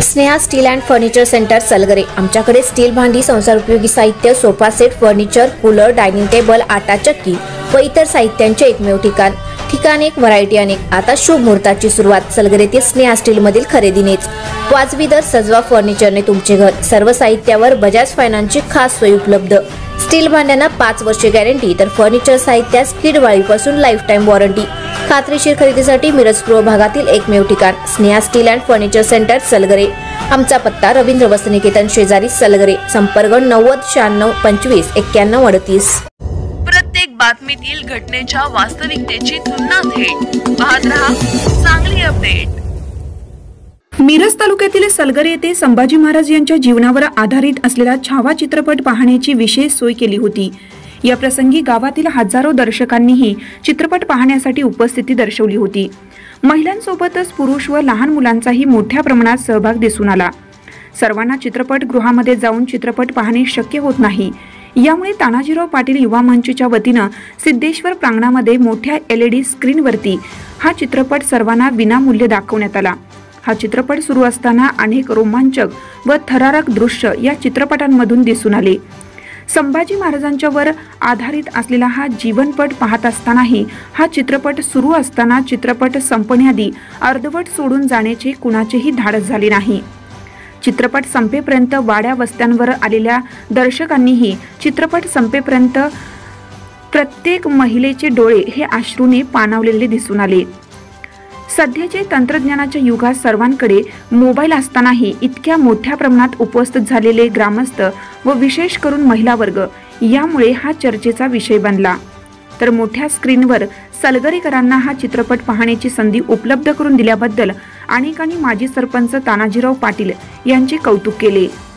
Sneha steel and furniture centre Salgare. आमच्याकडे steel भांडी, संसार उपयोगी साहित्य, sofa set, furniture, cooler, dining table, आटा चक्की व इतर साहित्यांचे एकमेव ठिकाण एक, व्हरायटी अनेक। आता शुभ मुहूर्ताची सुरुवात सलगरेतील स्नेहा स्टील मधील खरेदीनेच। वाजवी दर, सजवा फर्निचरने तुमचे घर। सर्व साहित्यावर बजाज फायनान्सची खास सोय उपलब्ध। स्टील भांड्यांना 5 वर्षे गॅरंटी, तर फर्निचर साहित्यास किडवाळीपासून लाईफ टाइम वॉरंटी। खात्रीशीर खरेदीसाठी मिरज पूर्व भागातील एकमेव ठिकाण Sneha steel and furniture centre Salgare. आमचा पत्ता रवींद्र वस्त्रनिकेतन शेजारी सलगरे। संपर्क 90 96 25 91 38। प्रत्येक बातमीतील घटनेच्या वास्तविकतेची तुलना थेट पाहत रहा चांगली अपडेट। मिरज तालुक्यातील सलगरे येथे संभाजी महाराज यांच्या जीवनावर आधारित असलेला छावा चित्रपट पाहण्याची विशेष सोय केली होती। या प्रसंगी गावातील हजारो दर्शकांनीही चित्रपट पाहण्यासाठी उपस्थिती दर्शवली होती। महिलांसोबतच पुरुष व लहान मुलांचाही मोठ्या प्रमाणात सहभाग दिसून आला। सर्वांना चित्रपटगृहामध्ये जाऊन चित्रपट पाहणे शक्य होत नाही। यामुळे तानाजीराव पाटील युवा मंचच्या वतीनं सिद्धेश्वर प्रांगणामध्ये मोठ्या LED स्क्रीनवरती हा चित्रपट सर्वांना विनामूल्य दाखवण्यात आला। हा चित्रपट सुरू असताना अनेक रोमांचक व थरारक दृश्य या चित्रपटांमधून दिसून आले। संभाजी महाराजांच्यावर आधारित असलेला हा जीवनपट पाहत असतानाही हा चित्रपट सुरू असताना चित्रपट संपण्याआधी अर्धवट सोडून जाण्याचे कुणाचेही धाडस झाले नाही। चित्रपट संपेपर्यंत वाड्या वस्त्यांवर आलेल्या दर्शकांनीही चित्रपट संपेपर्यंत प्रत्येक महिलेचे डोळे हे अश्रूने पाणावलेले दिसून आले। सध्याचे तंत्रज्ञानाच्या युगात सर्वांकडे मोबाईल असतानाही इतक्या मोठ्या प्रमाणात उपस्थित झालेले ग्रामस्थ व विशेष करून महिला वर्ग यामुळे हा चर्चेचा विषय बनला। तर मोठ्या स्क्रीनवर सलगरेकरांना हा चित्रपट पाहण्याची संधी उपलब्ध करून दिल्याबद्दल अनेकांनी माजी सरपंच तानाजीराव पाटील यांचे कौतुक केले।